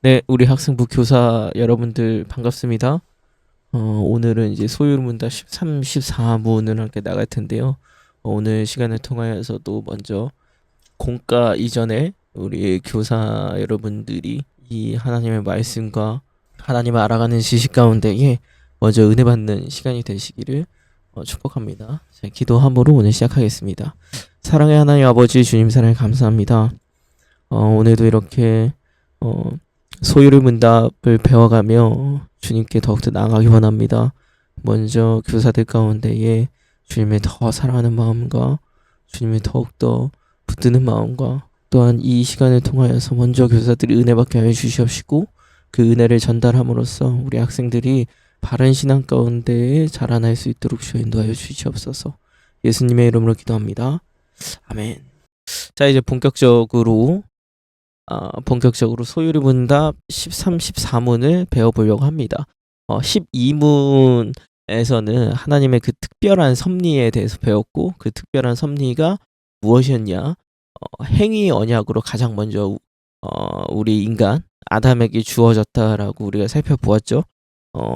네, 우리 학생부 교사 여러분들 반갑습니다. 오늘은 이제 소유문답 13, 14문을 함께 나갈 텐데요. 오늘 시간을 통하여서도 먼저 공과 이전에 우리 교사 여러분들이 이 하나님의 말씀과 하나님을 알아가는 지식 가운데에 먼저 은혜 받는 시간이 되시기를 축복합니다. 자, 기도함으로 오늘 시작하겠습니다. 사랑의 하나님 아버지 주님 사랑에 감사합니다. 오늘도 이렇게 소유를 문답을 배워가며 주님께 더욱더 나아가기 원합니다. 먼저 교사들 가운데에 주님을 더 사랑하는 마음과 주님을 더욱더 붙드는 마음과 또한 이 시간을 통하여서 먼저 교사들이 은혜 받게 하여 주시옵시고 그 은혜를 전달함으로써 우리 학생들이 바른 신앙 가운데에 자라날 수 있도록 주여 인도하여 주시옵소서. 예수님의 이름으로 기도합니다. 아멘. 자, 이제 본격적으로 소유리 문답 13, 14문을 배워보려고 합니다. 12문에서는 하나님의 그 특별한 섭리에 대해서 배웠고 그 특별한 섭리가 무엇이었냐? 행위 언약으로 가장 먼저 우리 인간 아담에게 주어졌다라고 우리가 살펴보았죠.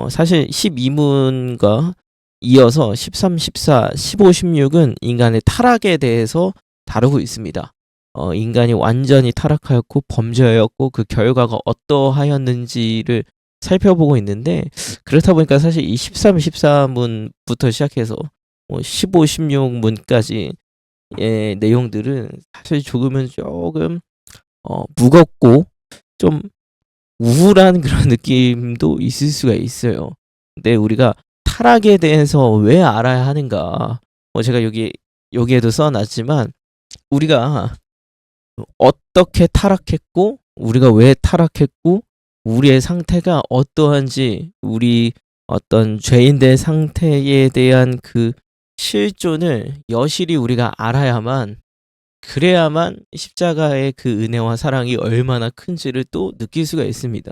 사실 12문과 이어서 13, 14, 15, 16은 인간의 타락에 대해서 다루고 있습니다. 인간이 완전히 타락하였고 범죄하였고 그 결과가 어떠하였는지를 살펴보고 있는데 그렇다 보니까 사실 이 13, 14문부터 시작해서 15, 16문까지의 내용들은 사실 조금 무겁고 좀 우울한 그런 느낌도 있을 수가 있어요. 근데 우리가 타락에 대해서 왜 알아야 하는가? 제가 여기에도 써놨지만 우리가 어떻게 타락했고 우리가 왜 타락했고 우리의 상태가 어떠한지 우리 어떤 죄인된 상태에 대한 그 실존을 여실히 우리가 알아야만 그래야만 십자가의 그 은혜와 사랑이 얼마나 큰지를 또 느낄 수가 있습니다.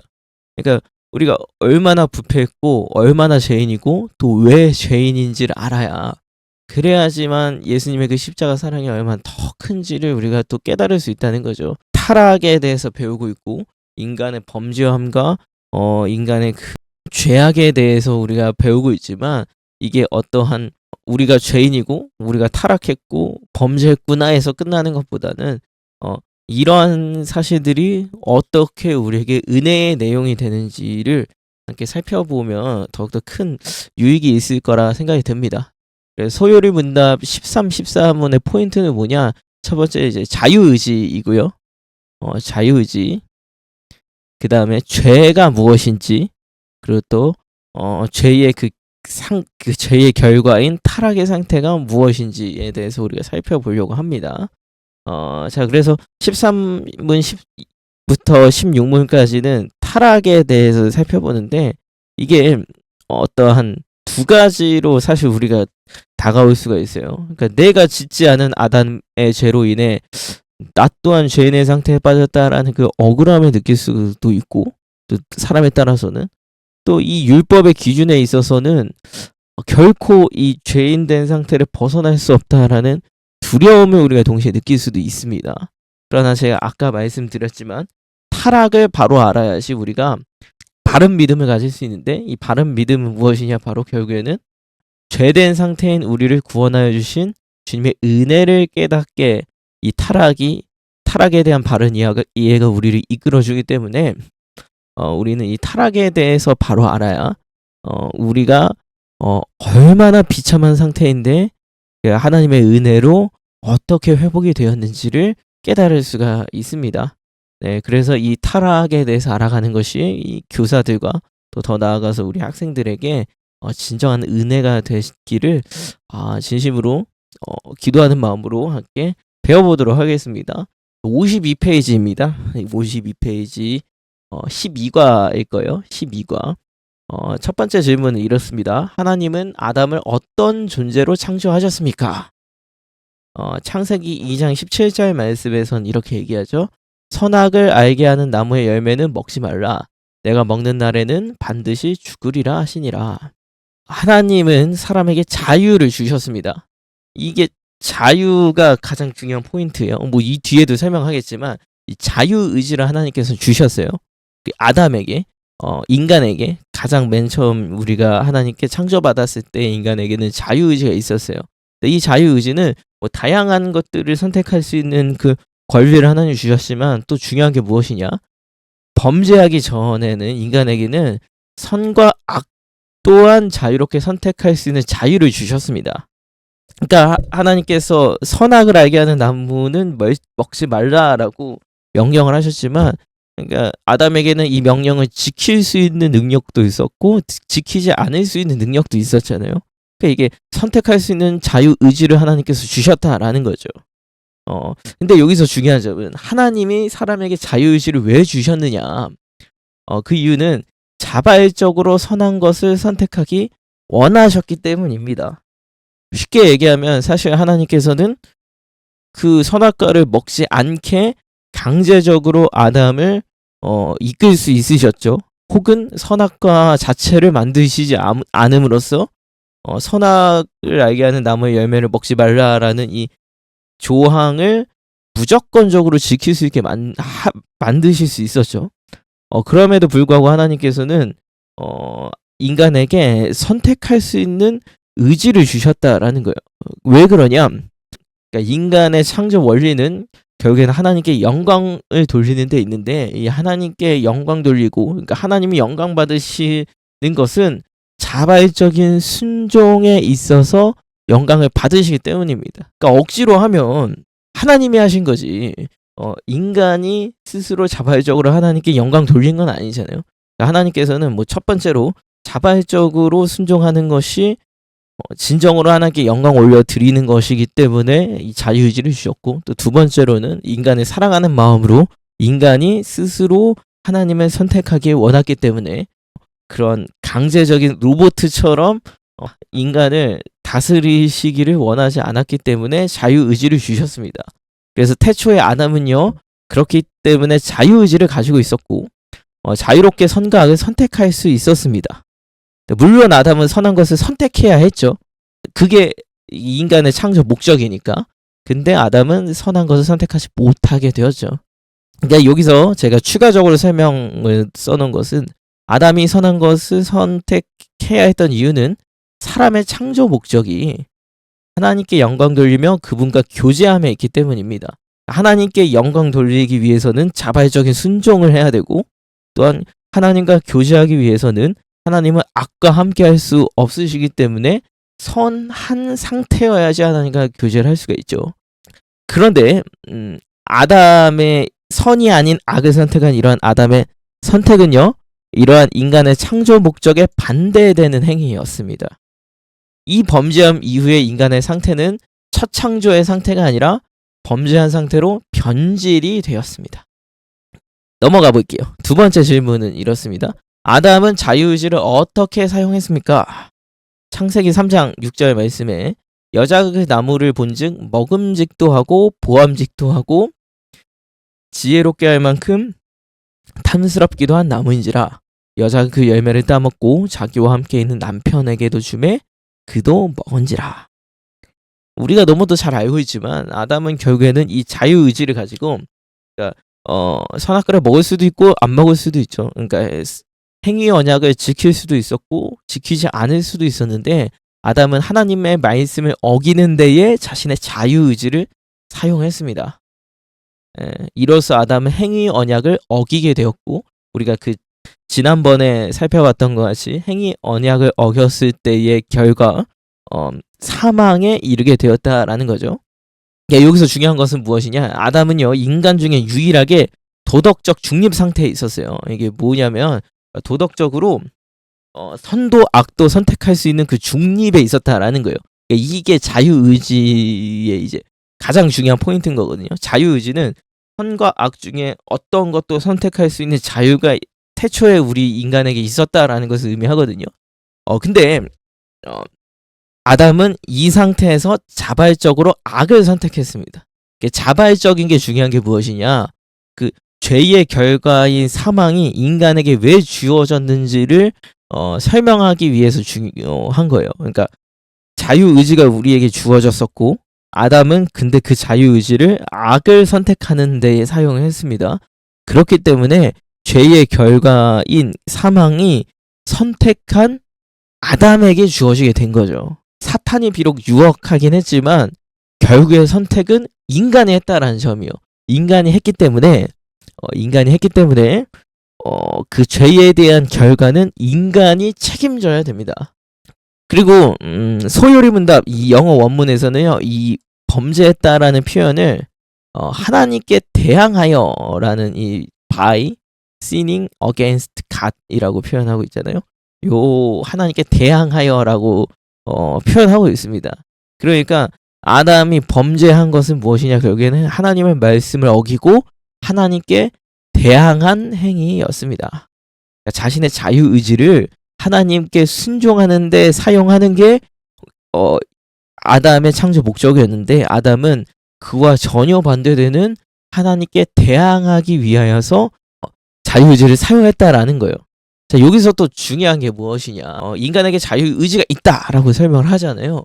그러니까 우리가 얼마나 부패했고 얼마나 죄인이고 또 왜 죄인인지를 알아야 그래야지만 예수님의 그 십자가 사랑이 얼마나 더 큰지를 우리가 또 깨달을 수 있다는 거죠. 타락에 대해서 배우고 있고 인간의 범죄함과 인간의 그 죄악에 대해서 우리가 배우고 있지만 이게 어떠한 우리가 죄인이고 우리가 타락했고 범죄했구나 해서 끝나는 것보다는 이러한 사실들이 어떻게 우리에게 은혜의 내용이 되는지를 함께 살펴보면 더욱더 큰 유익이 있을 거라 생각이 듭니다. 소요리 문답 13, 14문의 포인트는 뭐냐? 첫 번째 이제 자유의지이고요. 자유의지. 그 다음에 죄가 무엇인지, 그리고 또 죄의 그 죄의 결과인 타락의 상태가 무엇인지에 대해서 우리가 살펴보려고 합니다. 자, 그래서 13문 부터 16문까지는 타락에 대해서 살펴보는데 이게 어떠한 두 가지로 사실 우리가 다가올 수가 있어요. 그러니까 내가 짓지 않은 아담의 죄로 인해 나 또한 죄인의 상태에 빠졌다라는 그 억울함을 느낄 수도 있고 또 사람에 따라서는 또 이 율법의 기준에 있어서는 결코 이 죄인된 상태를 벗어날 수 없다라는 두려움을 우리가 동시에 느낄 수도 있습니다. 그러나 제가 아까 말씀드렸지만 타락을 바로 알아야지 우리가 바른 믿음을 가질 수 있는데 이 바른 믿음은 무엇이냐? 바로 결국에는 죄된 상태인 우리를 구원하여 주신 주님의 은혜를 깨닫게 이 타락에 대한 바른 이해가 우리를 이끌어주기 때문에 우리는 이 타락에 대해서 바로 알아야 우리가 얼마나 비참한 상태인데 하나님의 은혜로 어떻게 회복이 되었는지를 깨달을 수가 있습니다. 네, 그래서 이 타락에 대해서 알아가는 것이 이 교사들과 또 더 나아가서 우리 학생들에게 진정한 은혜가 되기를 진심으로 기도하는 마음으로 함께 배워보도록 하겠습니다. 52페이지입니다. 52페이지 12과일 거예요. 12과. 첫 번째 질문은 이렇습니다. 하나님은 아담을 어떤 존재로 창조하셨습니까? 창세기 2장 17절 말씀에선 이렇게 얘기하죠. 선악을 알게 하는 나무의 열매는 먹지 말라. 내가 먹는 날에는 반드시 죽으리라 하시니라. 하나님은 사람에게 자유를 주셨습니다. 이게 자유가 가장 중요한 포인트예요. 이 뒤에도 설명하겠지만 이 자유의지를 하나님께서 주셨어요. 그 아담에게 인간에게 가장 맨 처음 우리가 하나님께 창조받았을 때 인간에게는 자유의지가 있었어요. 근데 이 자유의지는 뭐 다양한 것들을 선택할 수 있는 그 권리를 하나님 주셨지만 또 중요한 게 무엇이냐? 범죄하기 전에는 인간에게는 선과 악 또한 자유롭게 선택할 수 있는 자유를 주셨습니다. 그러니까 하나님께서 선악을 알게 하는 나무는 먹지 말라라고 명령을 하셨지만, 그러니까 아담에게는 이 명령을 지킬 수 있는 능력도 있었고 지키지 않을 수 있는 능력도 있었잖아요. 그러니까 이게 선택할 수 있는 자유 의지를 하나님께서 주셨다라는 거죠. 근데 여기서 중요한 점은 하나님이 사람에게 자유 의지를 왜 주셨느냐? 그 이유는 자발적으로 선한 것을 선택하기 원하셨기 때문입니다. 쉽게 얘기하면 사실 하나님께서는 그 선악과를 먹지 않게 강제적으로 아담을 이끌 수 있으셨죠. 혹은 선악과 자체를 만드시지 않음으로써 선악을 알게 하는 나무의 열매를 먹지 말라라는 이 조항을 무조건적으로 지킬 수 있게 만드실 수 있었죠. 그럼에도 불구하고 하나님께서는 인간에게 선택할 수 있는 의지를 주셨다라는 거예요. 왜 그러냐? 그러니까 인간의 창조 원리는 결국에는 하나님께 영광을 돌리는 데 있는데, 이 하나님께 영광 돌리고, 그러니까 하나님이 영광 받으시는 것은 자발적인 순종에 있어서 영광을 받으시기 때문입니다. 그러니까 억지로 하면 하나님이 하신 거지, 인간이 스스로 자발적으로 하나님께 영광 돌린 건 아니잖아요. 그러니까 하나님께서는 뭐 첫 번째로 자발적으로 순종하는 것이 진정으로 하나님께 영광 올려 드리는 것이기 때문에 이 자유의지를 주셨고, 또 두 번째로는 인간을 사랑하는 마음으로 인간이 스스로 하나님을 선택하기 원했기 때문에 그런 강제적인 로봇처럼 인간을 다스리시기를 원하지 않았기 때문에 자유의지를 주셨습니다. 그래서 태초의 아담은요, 그렇기 때문에 자유의지를 가지고 있었고 자유롭게 선과 악을 선택할 수 있었습니다. 물론 아담은 선한 것을 선택해야 했죠. 그게 인간의 창조 목적이니까. 근데 아담은 선한 것을 선택하지 못하게 되었죠. 그러니까 여기서 제가 추가적으로 설명을 써놓은 것은, 아담이 선한 것을 선택해야 했던 이유는 사람의 창조 목적이 하나님께 영광 돌리며 그분과 교제함에 있기 때문입니다. 하나님께 영광 돌리기 위해서는 자발적인 순종을 해야 되고, 또한 하나님과 교제하기 위해서는 하나님은 악과 함께 할 수 없으시기 때문에 선한 상태여야지 하나님과 교제를 할 수가 있죠. 그런데 아담의 선이 아닌 악을 선택한 이러한 아담의 선택은요, 이러한 인간의 창조 목적에 반대되는 행위였습니다. 이 범죄함 이후에 인간의 상태는 첫 창조의 상태가 아니라 범죄한 상태로 변질이 되었습니다. 넘어가 볼게요. 두 번째 질문은 이렇습니다. 아담은 자유의지를 어떻게 사용했습니까? 창세기 3장 6절 말씀에 여자가 그 나무를 본즉 먹음직도 하고 보암직도 하고 지혜롭게 할 만큼 탐스럽기도 한 나무인지라 여자가 그 열매를 따먹고 자기와 함께 있는 남편에게도 주매 그도 먹은지라. 우리가 너무도 잘 알고 있지만 아담은 결국에는 이 자유의지를 가지고, 그러니까 선악과를 먹을 수도 있고 안 먹을 수도 있죠. 그러니까 행위 언약을 지킬 수도 있었고 지키지 않을 수도 있었는데, 아담은 하나님의 말씀을 어기는 데에 자신의 자유의지를 사용했습니다. 이로써 아담은 행위 언약을 어기게 되었고, 우리가 그 지난번에 살펴봤던 것 같이 행위 언약을 어겼을 때의 결과 사망에 이르게 되었다라는 거죠. 여기서 중요한 것은 무엇이냐? 아담은요, 인간 중에 유일하게 도덕적 중립 상태에 있었어요. 이게 뭐냐면 도덕적으로 선도 악도 선택할 수 있는 그 중립에 있었다라는 거예요. 이게 자유의지의 이제 가장 중요한 포인트인 거거든요. 자유의지는 선과 악 중에 어떤 것도 선택할 수 있는 자유가 태초에 우리 인간에게 있었다라는 것을 의미하거든요. 근데 아담은 이 상태에서 자발적으로 악을 선택했습니다. 자발적인 게 중요한 게 무엇이냐? 그 죄의 결과인 사망이 인간에게 왜 주어졌는지를 설명하기 위해서 중요한 거예요. 그러니까 자유의지가 우리에게 주어졌었고, 아담은 근데 그 자유의지를 악을 선택하는 데에 사용을 했습니다. 그렇기 때문에 죄의 결과인 사망이 선택한 아담에게 주어지게 된 거죠. 사탄이 비록 유혹하긴 했지만 결국의 선택은 인간이 했다라는 점이요. 인간이 했기 때문에 그 죄에 대한 결과는 인간이 책임져야 됩니다. 그리고 소요리 문답 이 영어 원문에서는요, 이 범죄했다라는 표현을 하나님께 대항하여라는 이 by sinning against God이라고 표현하고 있잖아요. 요 하나님께 대항하여라고 표현하고 있습니다. 그러니까 아담이 범죄한 것은 무엇이냐, 결국에는 하나님의 말씀을 어기고 하나님께 대항한 행위였습니다. 그러니까 자신의 자유의지를 하나님께 순종하는 데 사용하는 게 아담의 창조 목적이었는데, 아담은 그와 전혀 반대되는 하나님께 대항하기 위하여서 자유의지를 사용했다라는 거예요. 자, 여기서 또 중요한 게 무엇이냐, 인간에게 자유의지가 있다라고 설명을 하잖아요.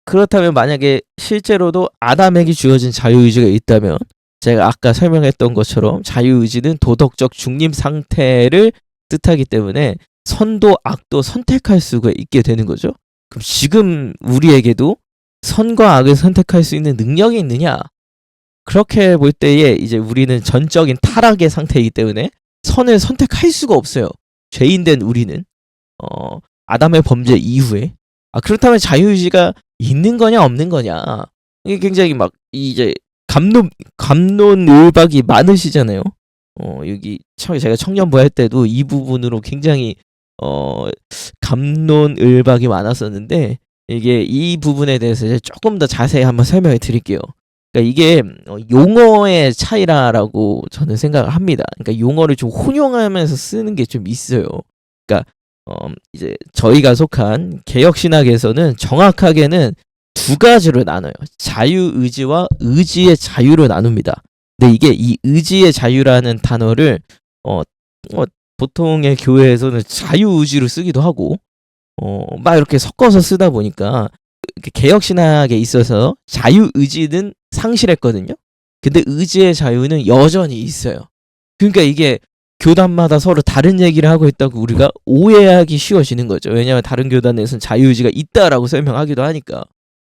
그렇다면 만약에 실제로도 아담에게 주어진 자유의지가 있다면, 제가 아까 설명했던 것처럼 자유의지는 도덕적 중립 상태를 뜻하기 때문에 선도 악도 선택할 수가 있게 되는 거죠. 그럼 지금 우리에게도 선과 악을 선택할 수 있는 능력이 있느냐? 그렇게 볼 때에 이제 우리는 전적인 타락의 상태이기 때문에 선을 선택할 수가 없어요. 죄인된 우리는 아담의 범죄 이후에. 그렇다면 자유의지가 있는 거냐 없는 거냐? 이게 굉장히 막 이제 갑론을박이 많으시잖아요. 여기 제가 청년부 할 때도 이 부분으로 굉장히 갑론을박이 많았었는데, 이게 이 부분에 대해서 이제 조금 더 자세히 한번 설명해 드릴게요. 그러니까 이게 용어의 차이라고 저는 생각을 합니다. 그러니까 용어를 좀 혼용하면서 쓰는 게 좀 있어요. 그러니까 이제 저희가 속한 개혁신학에서는 정확하게는 두 가지로 나눠요. 자유의지와 의지의 자유로 나눕니다. 근데 이게 이 의지의 자유라는 단어를 보통의 교회에서는 자유의지로 쓰기도 하고 막 이렇게 섞어서 쓰다 보니까 개혁신학에 있어서 자유의지는 상실했거든요. 근데 의지의 자유는 여전히 있어요. 그러니까 이게 교단마다 서로 다른 얘기를 하고 있다고 우리가 오해하기 쉬워지는 거죠. 왜냐하면 다른 교단에서는 자유의지가 있다라고 설명하기도 하니까.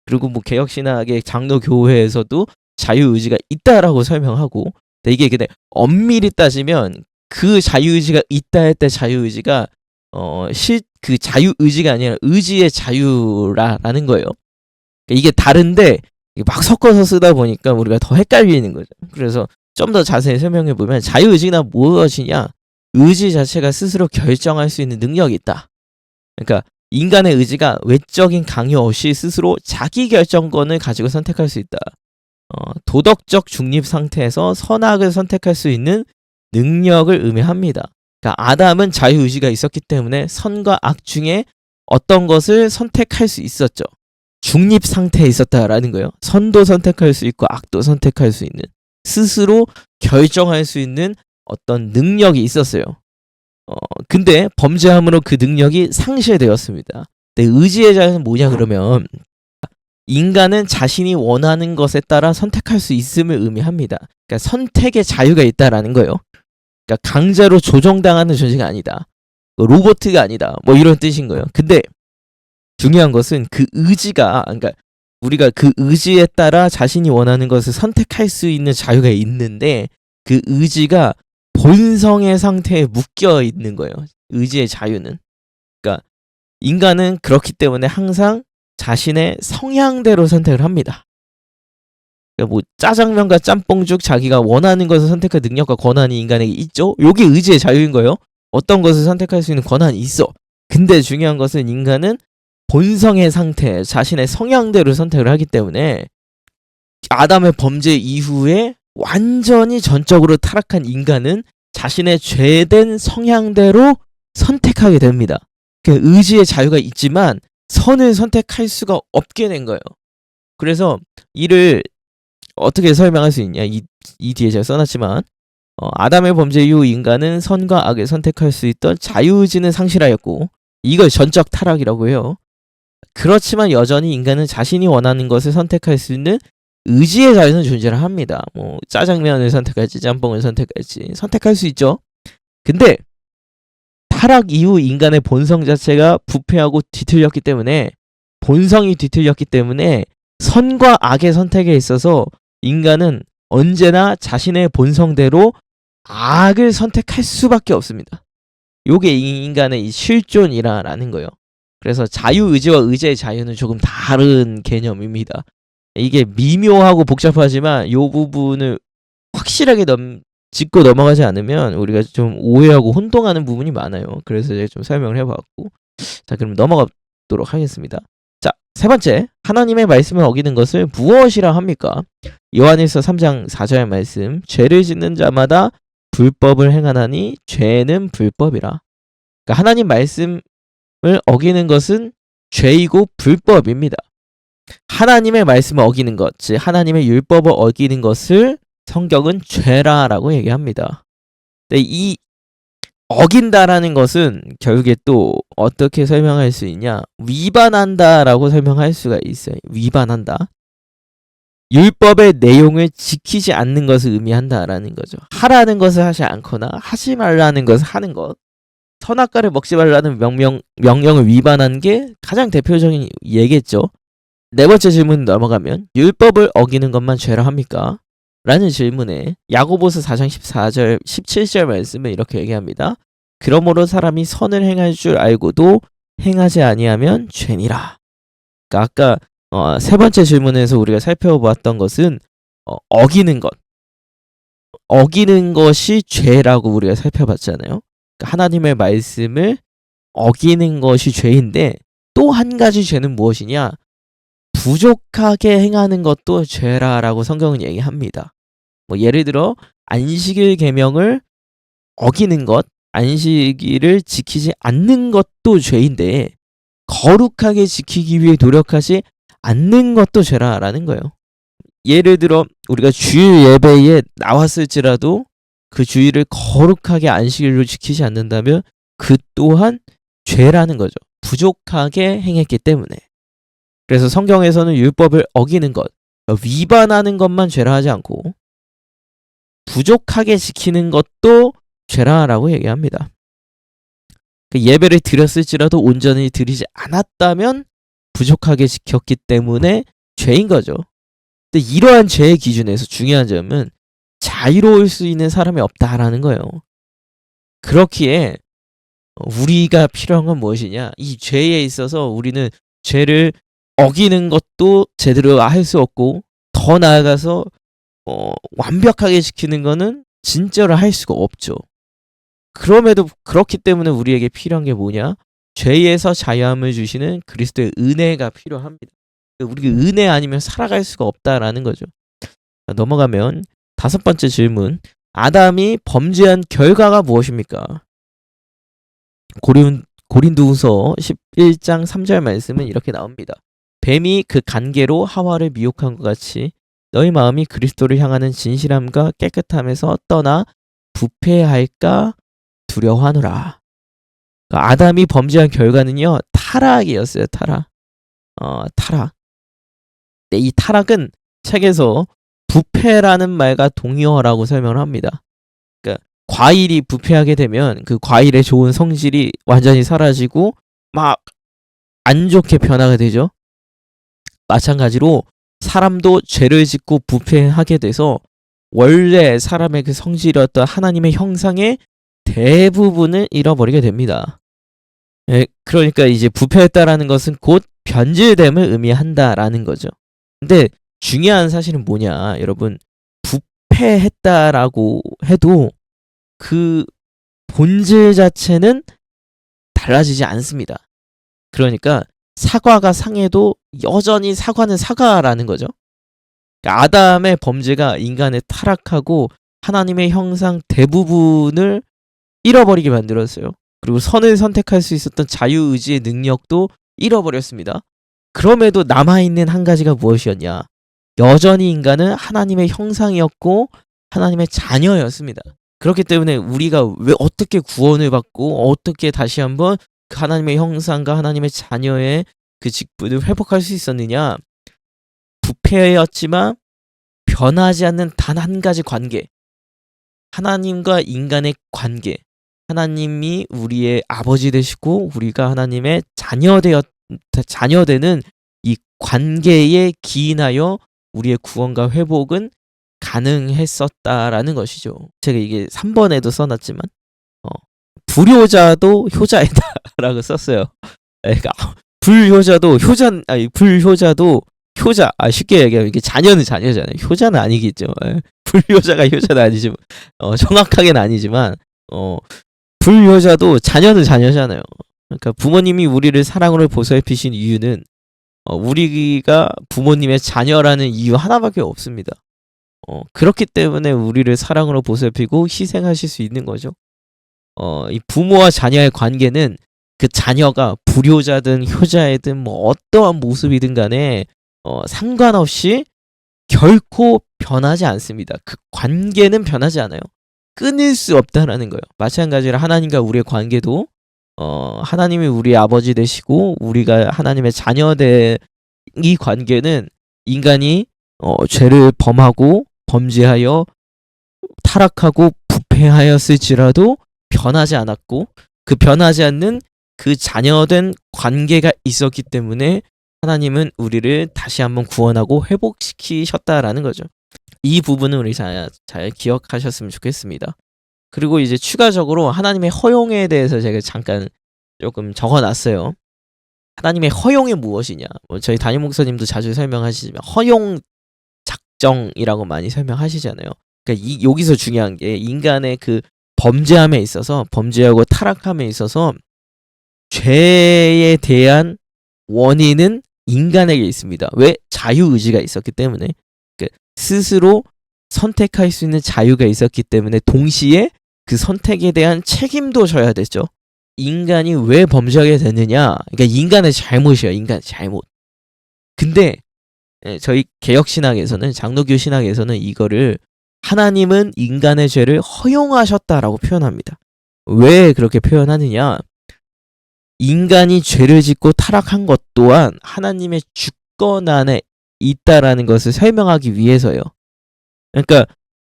그리고 뭐 개혁신학의 장로교회에서도 자유의지가 있다라고 설명하고. 근데 이게 근데 엄밀히 따지면 그 자유의지가 있다 할 때 자유의지가 그 자유의지가 아니라 의지의 자유라는 거예요. 그러니까 이게 다른데 막 섞어서 쓰다 보니까 우리가 더 헷갈리는 거죠. 그래서 좀 더 자세히 설명해 보면, 자유의지가 무엇이냐? 의지 자체가 스스로 결정할 수 있는 능력이 있다. 그러니까 인간의 의지가 외적인 강요 없이 스스로 자기 결정권을 가지고 선택할 수 있다. 도덕적 중립 상태에서 선악을 선택할 수 있는 능력을 의미합니다. 그러니까 아담은 자유의지가 있었기 때문에 선과 악 중에 어떤 것을 선택할 수 있었죠. 중립 상태에 있었다라는 거예요. 선도 선택할 수 있고 악도 선택할 수 있는, 스스로 결정할 수 있는 어떤 능력이 있었어요. 근데 범죄함으로 그 능력이 상실되었습니다. 근데 의지의 자유는 뭐냐 그러면, 인간은 자신이 원하는 것에 따라 선택할 수 있음을 의미합니다. 그러니까 선택의 자유가 있다라는 거예요. 그러니까 강제로 조정당하는 존재가 아니다. 로봇가 아니다. 뭐 이런 뜻인 거예요. 근데 중요한 것은 그 의지가, 그러니까 우리가 그 의지에 따라 자신이 원하는 것을 선택할 수 있는 자유가 있는데, 그 의지가 본성의 상태에 묶여 있는 거예요. 의지의 자유는. 그러니까 인간은 그렇기 때문에 항상 자신의 성향대로 선택을 합니다. 그러니까 뭐 짜장면과 짬뽕죽, 자기가 원하는 것을 선택할 능력과 권한이 인간에게 있죠. 이게 의지의 자유인 거예요. 어떤 것을 선택할 수 있는 권한이 있어. 근데 중요한 것은 인간은 본성의 상태, 자신의 성향대로 선택을 하기 때문에 아담의 범죄 이후에 완전히 전적으로 타락한 인간은 자신의 죄된 성향대로 선택하게 됩니다. 의지의 자유가 있지만 선을 선택할 수가 없게 된 거예요. 그래서 이를 어떻게 설명할 수 있냐, 이 뒤에 제가 써놨지만, 아담의 범죄 이후 인간은 선과 악을 선택할 수 있던 자유의지는 상실하였고, 이걸 전적 타락이라고 해요. 그렇지만 여전히 인간은 자신이 원하는 것을 선택할 수 있는 의지의 자유는 존재를 합니다. 뭐 짜장면을 선택할지 짬뽕을 선택할지 선택할 수 있죠. 근데 타락 이후 인간의 본성 자체가 부패하고 뒤틀렸기 때문에, 본성이 뒤틀렸기 때문에 선과 악의 선택에 있어서 인간은 언제나 자신의 본성대로 악을 선택할 수밖에 없습니다. 요게 이 인간의 이 실존이라는 거예요. 그래서 자유의지와 의지의 자유는 조금 다른 개념입니다. 이게 미묘하고 복잡하지만 요 부분을 확실하게 짚고 넘어가지 않으면 우리가 좀 오해하고 혼동하는 부분이 많아요. 그래서 제가 좀 설명을 해봤고, 자, 그럼 넘어가도록 하겠습니다. 자, 세 번째, 하나님의 말씀을 어기는 것을 무엇이라 합니까? 요한일서 3장 4절 말씀, 죄를 짓는 자마다 불법을 행하나니 죄는 불법이라. 그러니까 하나님 말씀을 어기는 것은 죄이고 불법입니다. 하나님의 말씀을 어기는 것, 즉 하나님의 율법을 어기는 것을 성경은 죄라라고 얘기합니다. 근데 이 어긴다라는 것은 결국에 또 어떻게 설명할 수 있냐? 위반한다라고 설명할 수가 있어요. 위반한다. 율법의 내용을 지키지 않는 것을 의미한다라는 거죠. 하라는 것을 하지 않거나 하지 말라는 것을 하는 것. 선악과를 먹지 말라는 명령을 위반한 게 가장 대표적인 예겠죠. 네 번째 질문 넘어가면 율법을 어기는 것만 죄라 합니까? 라는 질문에 야고보서 4장 14절 17절 말씀을 이렇게 얘기합니다. 그러므로 사람이 선을 행할 줄 알고도 행하지 아니하면 죄니라. 그러니까 아까 세 번째 질문에서 우리가 살펴보았던 것은 어기는 것, 어기는 것이 죄라고 우리가 살펴봤잖아요. 그러니까 하나님의 말씀을 어기는 것이 죄인데, 또 한 가지 죄는 무엇이냐? 부족하게 행하는 것도 죄라라고 성경은 얘기합니다. 뭐 예를 들어 안식일 계명을 어기는 것, 안식일을 지키지 않는 것도 죄인데 거룩하게 지키기 위해 노력하지 않는 것도 죄라라는 거예요. 예를 들어 우리가 주일 예배에 나왔을지라도 그 주일을 거룩하게 안식일로 지키지 않는다면 그 또한 죄라는 거죠. 부족하게 행했기 때문에. 그래서 성경에서는 율법을 어기는 것, 위반하는 것만 죄라 하지 않고 부족하게 지키는 것도 죄라라고 얘기합니다. 그 예배를 드렸을지라도 온전히 드리지 않았다면 부족하게 지켰기 때문에 죄인 거죠. 근데 이러한 죄의 기준에서 중요한 점은 자유로울 수 있는 사람이 없다라는 거예요. 그렇기에 우리가 필요한 건 무엇이냐? 이 죄에 있어서 우리는 죄를 어기는 것도 제대로 할 수 없고, 더 나아가서 완벽하게 지키는 거는 진짜로 할 수가 없죠. 그럼에도 그렇기 때문에 우리에게 필요한 게 뭐냐? 죄에서 자유함을 주시는 그리스도의 은혜가 필요합니다. 우리가 은혜 아니면 살아갈 수가 없다라는 거죠. 넘어가면 다섯 번째 질문, 아담이 범죄한 결과가 무엇입니까? 고린도후서 11장 3절 말씀은 이렇게 나옵니다. 뱀이 그 간계로 하와를 미혹한 것 같이 너희 마음이 그리스도를 향하는 진실함과 깨끗함에서 떠나 부패할까 두려워하노라. 그러니까 아담이 범죄한 결과는요, 타락이었어요. 타락. 타락. 근데 이 타락은 책에서 부패라는 말과 동의어라고 설명을 합니다. 그러니까 과일이 부패하게 되면 그 과일의 좋은 성질이 완전히 사라지고 막 안 좋게 변화가 되죠. 마찬가지로 사람도 죄를 짓고 부패하게 돼서 원래 사람의 그 성질이었던 하나님의 형상의 대부분을 잃어버리게 됩니다. 그러니까 이제 부패했다라는 것은 곧 변질됨을 의미한다라는 거죠. 근데 중요한 사실은 뭐냐, 여러분, 부패했다라고 해도 그 본질 자체는 달라지지 않습니다. 그러니까 사과가 상해도 여전히 사과는 사과라는 거죠. 그러니까 아담의 범죄가 인간을 타락하고 하나님의 형상 대부분을 잃어버리게 만들었어요. 그리고 선을 선택할 수 있었던 자유의지의 능력도 잃어버렸습니다. 그럼에도 남아있는 한 가지가 무엇이었냐? 여전히 인간은 하나님의 형상이었고 하나님의 자녀였습니다. 그렇기 때문에 우리가 왜 어떻게 구원을 받고 어떻게 다시 한번 그 하나님의 형상과 하나님의 자녀의 그 직분을 회복할 수 있었느냐? 부패였지만 변하지 않는 단 한 가지 관계, 하나님과 인간의 관계, 하나님이 우리의 아버지 되시고 우리가 하나님의 자녀되는 이 관계에 기인하여 우리의 구원과 회복은 가능했었다라는 것이죠. 제가 이게 3번에도 써놨지만 불효자도 효자이다라고 썼어요. 그러니까 불효자도 쉽게 얘기하면 이게 자녀는 자녀잖아요. 효자는 아니겠죠. 불효자가 효자는 아니지만 정확하게는 아니지만 불효자도 자녀는 자녀잖아요. 그러니까 부모님이 우리를 사랑으로 보살피신 이유는 우리가 부모님의 자녀라는 이유 하나밖에 없습니다. 그렇기 때문에 우리를 사랑으로 보살피고 희생하실 수 있는 거죠. 이 부모와 자녀의 관계는 그 자녀가 불효자든 효자이든 뭐 어떠한 모습이든 간에 상관없이 결코 변하지 않습니다. 그 관계는 변하지 않아요. 끊을 수 없다라는 거예요. 마찬가지로 하나님과 우리의 관계도 하나님이 우리의 아버지 되시고 우리가 하나님의 자녀된 이 관계는 인간이 죄를 범하고 범죄하여 타락하고 부패하였을지라도 변하지 않았고 그 변하지 않는 그 자녀된 관계가 있었기 때문에 하나님은 우리를 다시 한번 구원하고 회복시키셨다라는 거죠. 이 부분은 우리 잘 기억하셨으면 좋겠습니다. 그리고 이제 추가적으로 하나님의 허용에 대해서 제가 잠깐 조금 적어놨어요. 하나님의 허용이 무엇이냐? 저희 담임 목사님도 자주 설명하시지만 허용 작정이라고 많이 설명하시잖아요. 그러니까 여기서 중요한 게 인간의 그 범죄함에 있어서 범죄하고 타락함에 있어서 죄에 대한 원인은 인간에게 있습니다. 왜? 자유의지가 있었기 때문에. 그러니까 스스로 선택할 수 있는 자유가 있었기 때문에 동시에 그 선택에 대한 책임도 져야 됐죠. 인간이 왜 범죄하게 됐느냐? 그러니까 인간의 잘못이에요. 인간의 잘못. 근데 저희 개혁신학에서는 장로교 신학에서는 이거를 하나님은 인간의 죄를 허용하셨다라고 표현합니다. 왜 그렇게 표현하느냐? 인간이 죄를 짓고 타락한 것 또한 하나님의 주권 안에 있다라는 것을 설명하기 위해서요. 그러니까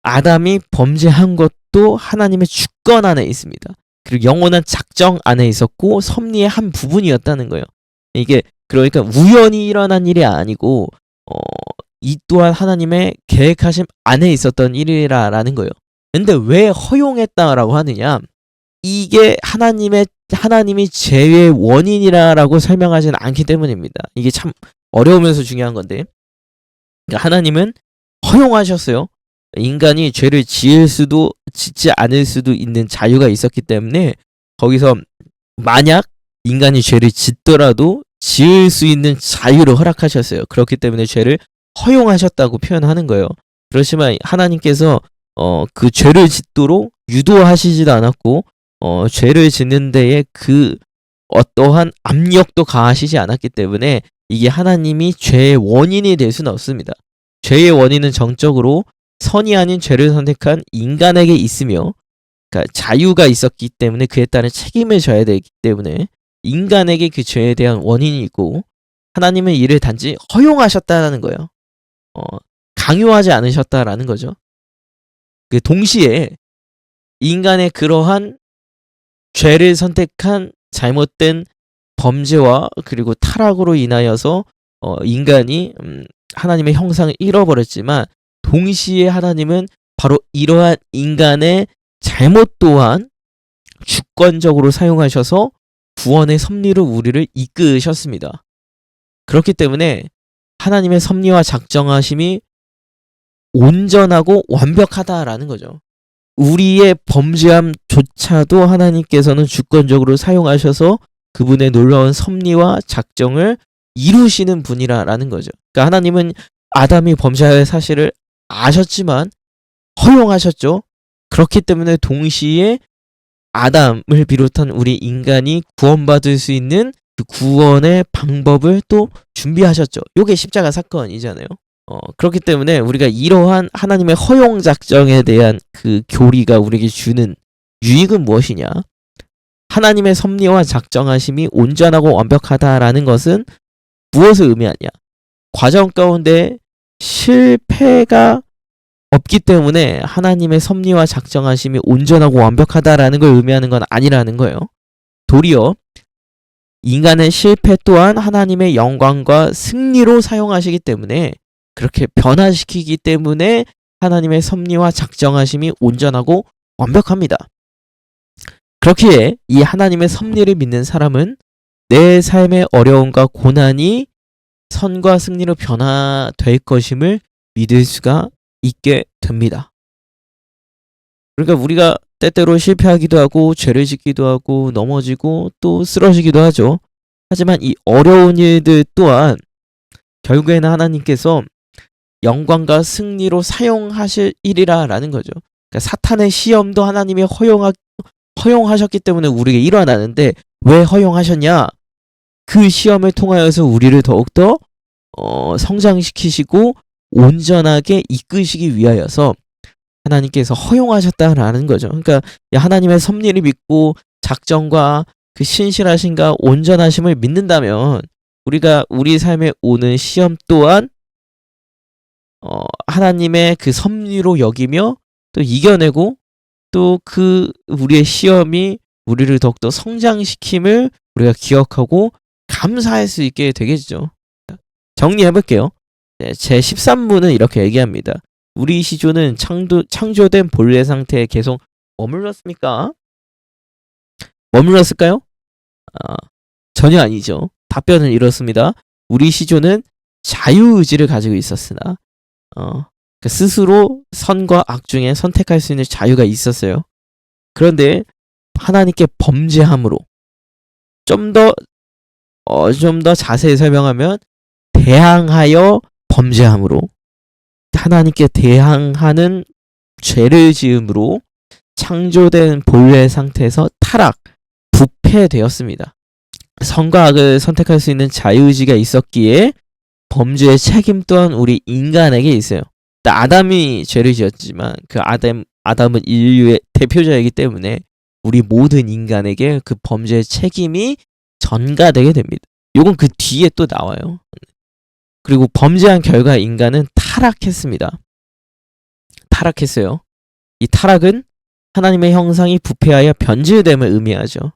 아담이 범죄한 것도 하나님의 주권 안에 있습니다. 그리고 영원한 작정 안에 있었고 섭리의 한 부분이었다는 거예요. 이게 그러니까 우연히 일어난 일이 아니고 이 또한 하나님의 계획하심 안에 있었던 일이라는 거예요. 근데 왜 허용했다라고 하느냐? 이게 하나님이 죄의 원인이라고 설명하지는 않기 때문입니다. 이게 참 어려우면서 중요한 건데, 그러니까 하나님은 허용하셨어요. 인간이 죄를 짓지 않을 수도 있는 자유가 있었기 때문에 거기서 만약 인간이 죄를 짓더라도 지을 수 있는 자유를 허락하셨어요. 그렇기 때문에 죄를 허용하셨다고 표현하는 거예요. 그렇지만 하나님께서 그 죄를 짓도록 유도하시지도 않았고 죄를 짓는 데에 그 어떠한 압력도 가하시지 않았기 때문에 이게 하나님이 죄의 원인이 될 수는 없습니다. 죄의 원인은 정적으로 선이 아닌 죄를 선택한 인간에게 있으며, 그러니까 자유가 있었기 때문에 그에 따른 책임을 져야 되기 때문에 인간에게 그 죄에 대한 원인이 있고, 하나님은 이를 단지 허용하셨다라는 거예요. 강요하지 않으셨다라는 거죠. 그 동시에 인간의 그러한 죄를 선택한 잘못된 범죄와 그리고 타락으로 인하여서 인간이 하나님의 형상을 잃어버렸지만, 동시에 하나님은 바로 이러한 인간의 잘못 또한 주권적으로 사용하셔서 구원의 섭리로 우리를 이끄셨습니다. 그렇기 때문에 하나님의 섭리와 작정하심이 온전하고 완벽하다라는 거죠. 우리의 범죄함조차도 하나님께서는 주권적으로 사용하셔서 그분의 놀라운 섭리와 작정을 이루시는 분이라는 거죠. 그러니까 하나님은 아담이 범죄할 사실을 아셨지만 허용하셨죠. 그렇기 때문에 동시에 아담을 비롯한 우리 인간이 구원받을 수 있는 그 구원의 방법을 또 준비하셨죠. 이게 십자가 사건이잖아요. 그렇기 때문에 우리가 이러한 하나님의 허용 작정에 대한 그 교리가 우리에게 주는 유익은 무엇이냐? 하나님의 섭리와 작정하심이 온전하고 완벽하다라는 것은 무엇을 의미하냐? 과정 가운데 실패가 없기 때문에 하나님의 섭리와 작정하심이 온전하고 완벽하다라는 걸 의미하는 건 아니라는 거예요. 도리어 인간의 실패 또한 하나님의 영광과 승리로 사용하시기 때문에, 그렇게 변화시키기 때문에 하나님의 섭리와 작정하심이 온전하고 완벽합니다. 그렇기에 이 하나님의 섭리를 믿는 사람은 내 삶의 어려움과 고난이 선과 승리로 변화될 것임을 믿을 수가 있게 됩니다. 그러니까 우리가 때때로 실패하기도 하고 죄를 짓기도 하고 넘어지고 또 쓰러지기도 하죠. 하지만 이 어려운 일들 또한 결국에는 하나님께서 영광과 승리로 사용하실 일이라는 거죠. 그러니까 사탄의 시험도 하나님이 허용하셨기 때문에 우리에게 일어나는데, 왜 허용하셨냐? 그 시험을 통하여서 우리를 더욱더 성장시키시고 온전하게 이끄시기 위하여서 하나님께서 허용하셨다라는 거죠. 그러니까 하나님의 섭리를 믿고 작정과 그 신실하심과 온전하심을 믿는다면 우리가 우리 삶에 오는 시험 또한 하나님의 그 섭리로 여기며 또 이겨내고, 또 그 우리의 시험이 우리를 더욱더 성장시킴을 우리가 기억하고 감사할 수 있게 되겠죠. 정리해 볼게요. 제 13문은 이렇게 얘기합니다. 우리 시조는 창조된 본래 상태에 계속 머물렀습니까? 머물렀을까요? 전혀 아니죠. 답변은 이렇습니다. 우리 시조는 자유의지를 가지고 있었으나 스스로 선과 악 중에 선택할 수 있는 자유가 있었어요. 그런데 하나님께 범죄함으로, 좀 더 자세히 설명하면 대항하여 범죄함으로, 하나님께 대항하는 죄를 지음으로 창조된 본래 상태에서 부패되었습니다. 선과 악을 선택할 수 있는 자유의지가 있었기에 범죄의 책임 또한 우리 인간에게 있어요. 아담이 죄를 지었지만 그 아담은 인류의 대표자이기 때문에 우리 모든 인간에게 그 범죄의 책임이 전가되게 됩니다. 요건 그 뒤에 또 나와요. 그리고 범죄한 결과 인간은 타락했습니다. 타락했어요. 이 타락은 하나님의 형상이 부패하여 변질됨을 의미하죠.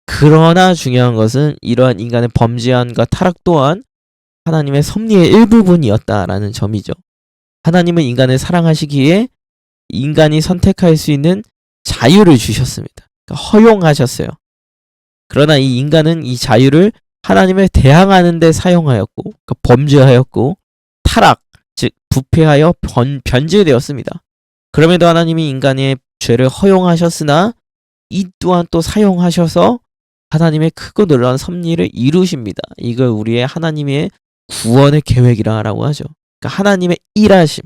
그러나 중요한 것은 이러한 인간의 범죄함과 타락 또한 하나님의 섭리의 일부분이었다라는 점이죠. 하나님은 인간을 사랑하시기에 인간이 선택할 수 있는 자유를 주셨습니다. 그러니까 허용하셨어요. 그러나 이 인간은 이 자유를 하나님을 대항하는 데 사용하였고, 그러니까 범죄하였고, 타락, 즉 부패하여 변질되었습니다. 그럼에도 하나님이 인간의 죄를 허용하셨으나 이 또한 또 사용하셔서 하나님의 크고 놀라운 섭리를 이루십니다. 이걸 우리의 하나님의 구원의 계획이라고 하죠. 그러니까 하나님의 일하심,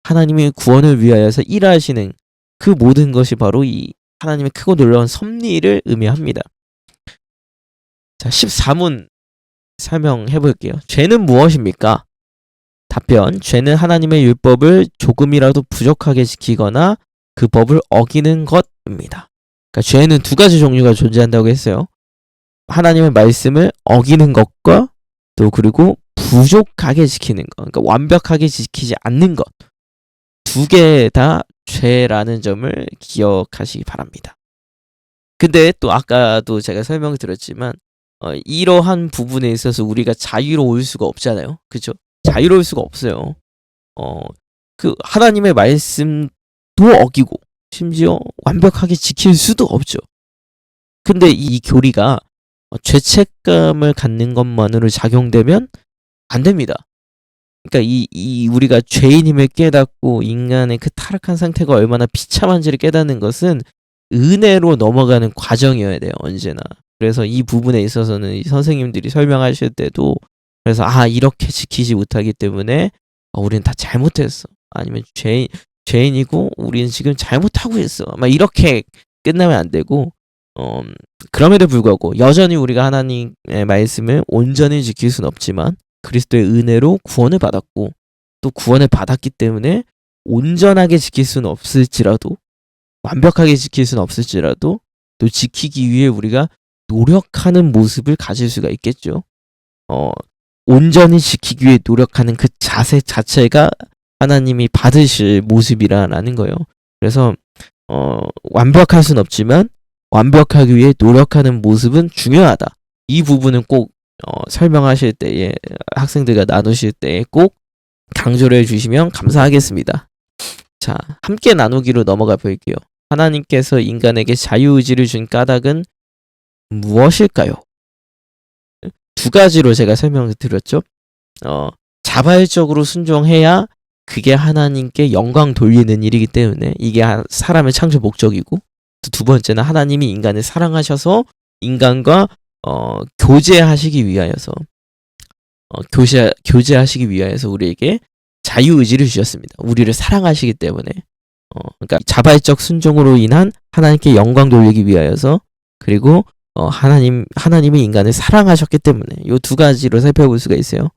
하나님의 구원을 위하여서 일하시는 그 모든 것이 바로 이 하나님의 크고 놀라운 섭리를 의미합니다. 자, 14문 설명해 볼게요. 죄는 무엇입니까? 답변: 죄는 하나님의 율법을 조금이라도 부족하게 지키거나 그 법을 어기는 것입니다. 그러니까 죄는 두 가지 종류가 존재한다고 했어요. 하나님의 말씀을 어기는 것과 또 그리고 부족하게 지키는 것, 그러니까 완벽하게 지키지 않는 것, 두 개 다 죄라는 점을 기억하시기 바랍니다. 근데 또 아까도 제가 설명을 드렸지만 이러한 부분에 있어서 우리가 자유로울 수가 없잖아요. 그렇죠? 자유로울 수가 없어요. 그 하나님의 말씀도 어기고 심지어 완벽하게 지킬 수도 없죠. 근데 이 교리가 죄책감을 갖는 것만으로 작용되면 안 됩니다. 그러니까 이 우리가 죄인임을 깨닫고 인간의 그 타락한 상태가 얼마나 비참한지를 깨닫는 것은 은혜로 넘어가는 과정이어야 돼요. 언제나. 그래서 이 부분에 있어서는 이 선생님들이 설명하실 때도 그래서 이렇게 지키지 못하기 때문에 우리는 다 잘못했어. 아니면 죄인이고 우리는 지금 잘못하고 있어. 막 이렇게 끝나면 안 되고 그럼에도 불구하고 여전히 우리가 하나님의 말씀을 온전히 지킬 수는 없지만 그리스도의 은혜로 구원을 받았고 또 구원을 받았기 때문에 온전하게 지킬 수는 없을지라도 완벽하게 지킬 수는 없을지라도 또 지키기 위해 우리가 노력하는 모습을 가질 수가 있겠죠. 온전히 지키기 위해 노력하는 그 자세 자체가 하나님이 받으실 모습이라는 거예요. 그래서 완벽할 순 없지만 완벽하기 위해 노력하는 모습은 중요하다. 이 부분은 꼭 설명하실 때에 학생들과 나누실 때에 꼭 강조를 해주시면 감사하겠습니다. 자, 함께 나누기로 넘어가 볼게요. 하나님께서 인간에게 자유의지를 준 까닭은 무엇일까요? 두 가지로 제가 설명을 드렸죠. 자발적으로 순종해야 그게 하나님께 영광 돌리는 일이기 때문에 이게 사람의 창조 목적이고, 두 번째는 하나님이 인간을 사랑하셔서 인간과 교제하시기 위하여서 교제하시기 위하여서 우리에게 자유의지를 주셨습니다. 우리를 사랑하시기 때문에 그러니까 자발적 순종으로 인한 하나님께 영광 돌리기 위하여서, 그리고 하나님이 인간을 사랑하셨기 때문에 이 두 가지로 살펴볼 수가 있어요.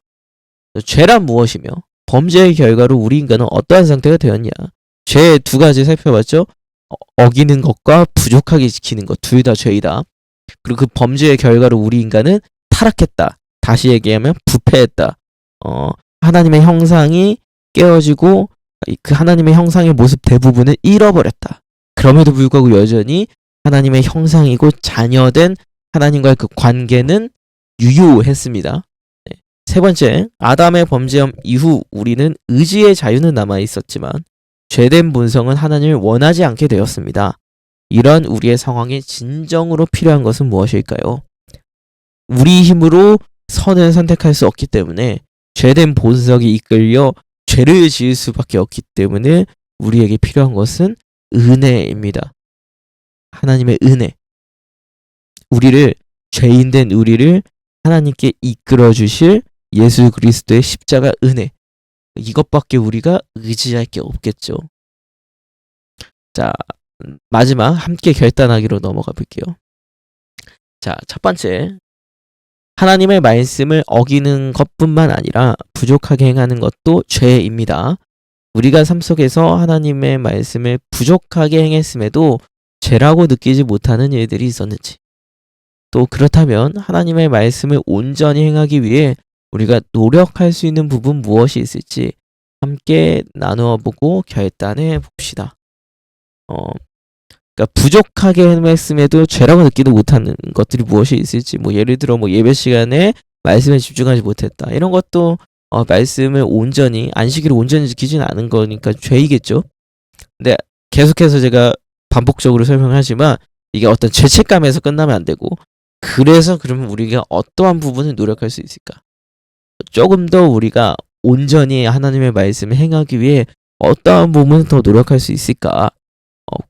죄란 무엇이며 범죄의 결과로 우리 인간은 어떠한 상태가 되었냐. 죄 두 가지 살펴봤죠. 어기는 것과 부족하게 지키는 것, 둘 다 죄이다. 그리고 그 범죄의 결과로 우리 인간은 타락했다. 다시 얘기하면 부패했다. 하나님의 형상이 깨어지고 그 하나님의 형상의 모습 대부분을 잃어버렸다. 그럼에도 불구하고 여전히 하나님의 형상이고 자녀된 하나님과의 그 관계는 유효했습니다. 네. 세 번째, 아담의 범죄함 이후 우리는 의지의 자유는 남아 있었지만 죄된 본성은 하나님을 원하지 않게 되었습니다. 이런 우리의 상황에 진정으로 필요한 것은 무엇일까요? 우리 힘으로 선을 선택할 수 없기 때문에 죄된 본성이 이끌려 죄를 지을 수밖에 없기 때문에 우리에게 필요한 것은 은혜입니다. 하나님의 은혜. 죄인된 우리를 하나님께 이끌어 주실 예수 그리스도의 십자가 은혜. 이것밖에 우리가 의지할 게 없겠죠. 자, 마지막 함께 결단하기로 넘어가 볼게요. 자, 첫 번째. 하나님의 말씀을 어기는 것뿐만 아니라 부족하게 행하는 것도 죄입니다. 우리가 삶 속에서 하나님의 말씀을 부족하게 행했음에도 죄라고 느끼지 못하는 일들이 있었는지, 또 그렇다면 하나님의 말씀을 온전히 행하기 위해 우리가 노력할 수 있는 부분 무엇이 있을지 함께 나누어 보고 결단해 봅시다. 그러니까 부족하게 행했음에도 죄라고 느끼지 못하는 것들이 무엇이 있을지, 예를 들어 예배 시간에 말씀에 집중하지 못했다. 이런 것도 말씀을 온전히, 안식일을 온전히 지키진 않은 거니까 죄이겠죠. 근데 계속해서 제가 반복적으로 설명하지만 이게 어떤 죄책감에서 끝나면 안 되고, 그래서 그러면 우리가 어떠한 부분을 노력할 수 있을까? 조금 더 우리가 온전히 하나님의 말씀을 행하기 위해 어떠한 부분을 더 노력할 수 있을까?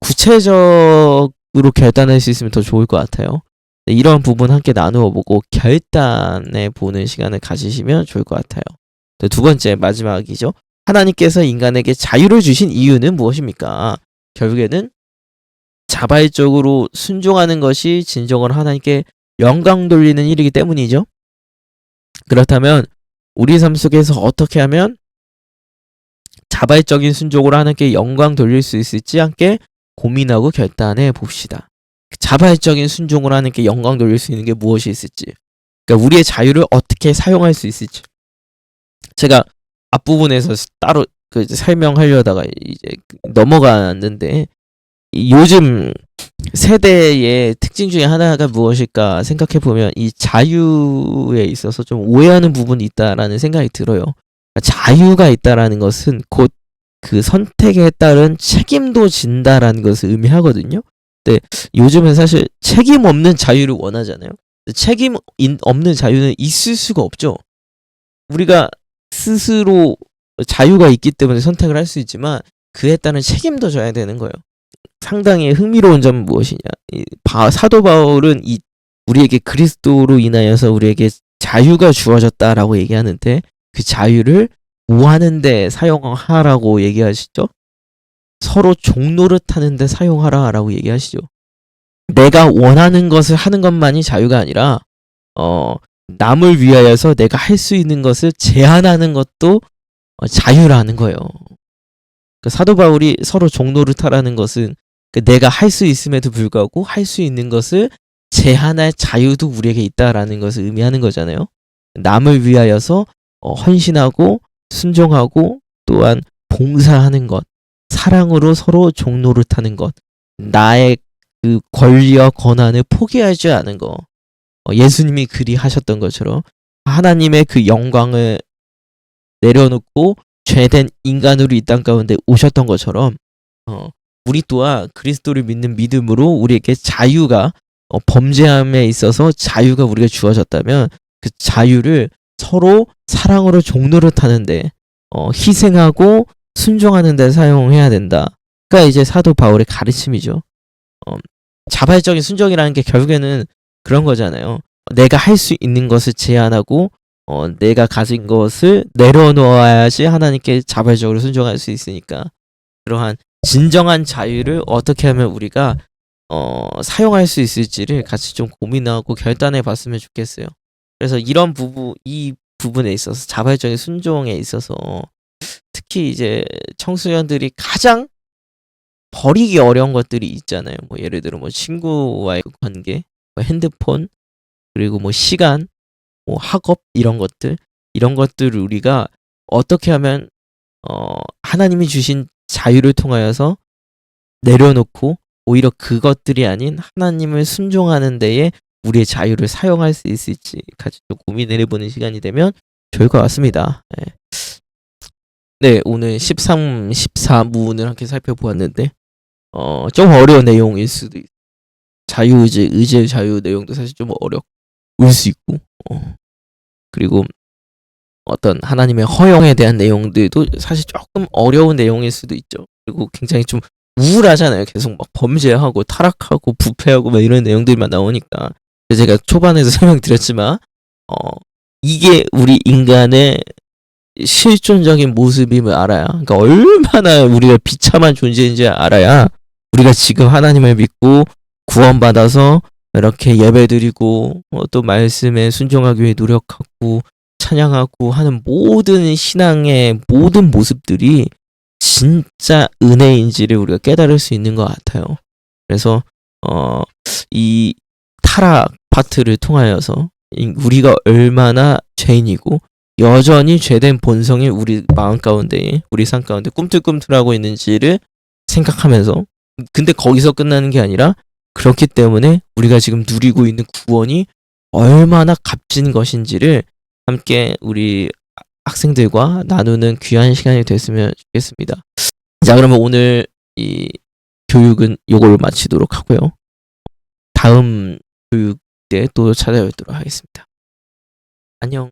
구체적으로 결단할 수 있으면 더 좋을 것 같아요. 이런 부분 함께 나누어 보고 결단해 보는 시간을 가지시면 좋을 것 같아요. 두 번째, 마지막이죠. 하나님께서 인간에게 자유를 주신 이유는 무엇입니까? 결국에는 자발적으로 순종하는 것이 진정으로 하나님께 영광 돌리는 일이기 때문이죠. 그렇다면 우리 삶 속에서 어떻게 하면 자발적인 순종으로 하나님께 영광 돌릴 수 있을지 함께 고민하고 결단해 봅시다. 자발적인 순종으로 하나님께 영광 돌릴 수 있는 게 무엇이 있을지, 그러니까 우리의 자유를 어떻게 사용할 수 있을지. 제가 앞부분에서 따로 설명하려다가 이제 넘어갔는데, 요즘 세대의 특징 중에 하나가 무엇일까 생각해 보면 이 자유에 있어서 좀 오해하는 부분이 있다라는 생각이 들어요. 자유가 있다라는 것은 곧 그 선택에 따른 책임도 진다라는 것을 의미하거든요. 근데 요즘은 사실 책임 없는 자유를 원하잖아요. 책임 없는 자유는 있을 수가 없죠. 우리가 스스로 자유가 있기 때문에 선택을 할 수 있지만 그에 따른 책임도 져야 되는 거예요. 상당히 흥미로운 점은 무엇이냐. 사도 바울은 우리에게 그리스도로 인하여서 우리에게 자유가 주어졌다라고 얘기하는데, 그 자유를 뭐 하는데 사용하라고 얘기하시죠? 서로 종노릇 하는데 사용하라라고 얘기하시죠. 내가 원하는 것을 하는 것만이 자유가 아니라 남을 위하여서 내가 할 수 있는 것을 제한하는 것도 자유라는 거예요. 사도 바울이 서로 종노릇 하라는 것은 내가 할 수 있음에도 불구하고 할 수 있는 것을 제한할 자유도 우리에게 있다라는 것을 의미하는 거잖아요. 남을 위하여서 헌신하고 순종하고 또한 봉사하는 것, 사랑으로 서로 종노릇하는 것, 나의 그 권리와 권한을 포기하지 않은 거. 예수님이 그리 하셨던 것처럼 하나님의 그 영광을 내려놓고 죄된 인간으로 이 땅 가운데 오셨던 것처럼 우리 또한 그리스도를 믿는 믿음으로 우리에게 자유가 범죄함에 있어서 자유가 우리가 주어졌다면 그 자유를 서로 사랑으로 종노릇하는데 희생하고 순종하는 데 사용해야 된다. 그러니까 이제 사도 바울의 가르침이죠. 자발적인 순종이라는 게 결국에는 그런 거잖아요. 내가 할 수 있는 것을 제한하고 내가 가진 것을 내려놓아야지 하나님께 자발적으로 순종할 수 있으니까 그러한 진정한 자유를 어떻게 하면 우리가 사용할 수 있을지를 같이 좀 고민하고 결단해 봤으면 좋겠어요. 그래서 이 부분에 있어서 자발적인 순종에 있어서 특히 이제 청소년들이 가장 버리기 어려운 것들이 있잖아요. 뭐 예를 들어 뭐 친구와의 관계, 뭐 핸드폰, 그리고 뭐 시간, 뭐 학업 이런 것들을 우리가 어떻게 하면 하나님이 주신 자유를 통하여서 내려놓고 오히려 그것들이 아닌 하나님을 순종하는 데에 우리의 자유를 사용할 수 있을지 같이 좀 고민을 해보는 시간이 되면 좋을 것 같습니다. 네, 오늘 13, 14문을 함께 살펴보았는데 좀 어려운 내용일 수도 있어요. 자유의지, 의지의 자유 내용도 사실 좀 어려울 수 있고 그리고 어떤 하나님의 허용에 대한 내용들도 사실 조금 어려운 내용일 수도 있죠. 그리고 굉장히 좀 우울하잖아요. 계속 막 범죄하고 타락하고 부패하고 막 이런 내용들만 나오니까 제가 초반에도 설명드렸지만 이게 우리 인간의 실존적인 모습임을 알아야, 그러니까 얼마나 우리가 비참한 존재인지 알아야 우리가 지금 하나님을 믿고 구원받아서 이렇게 예배드리고 또 말씀에 순종하기 위해 노력하고 찬양하고 하는 모든 신앙의 모든 모습들이 진짜 은혜인지를 우리가 깨달을 수 있는 것 같아요. 그래서 이 타락 파트를 통하여서 우리가 얼마나 죄인이고 여전히 죄된 본성이 우리 마음 가운데, 우리 삶 가운데 꿈틀꿈틀하고 있는지를 생각하면서, 근데 거기서 끝나는 게 아니라 그렇기 때문에 우리가 지금 누리고 있는 구원이 얼마나 값진 것인지를 함께 우리 학생들과 나누는 귀한 시간이 됐으면 좋겠습니다. 자, 그러면 오늘 이 교육은 요걸로 마치도록 하고요. 다음 교육 때 또 찾아뵙도록 하겠습니다. 안녕.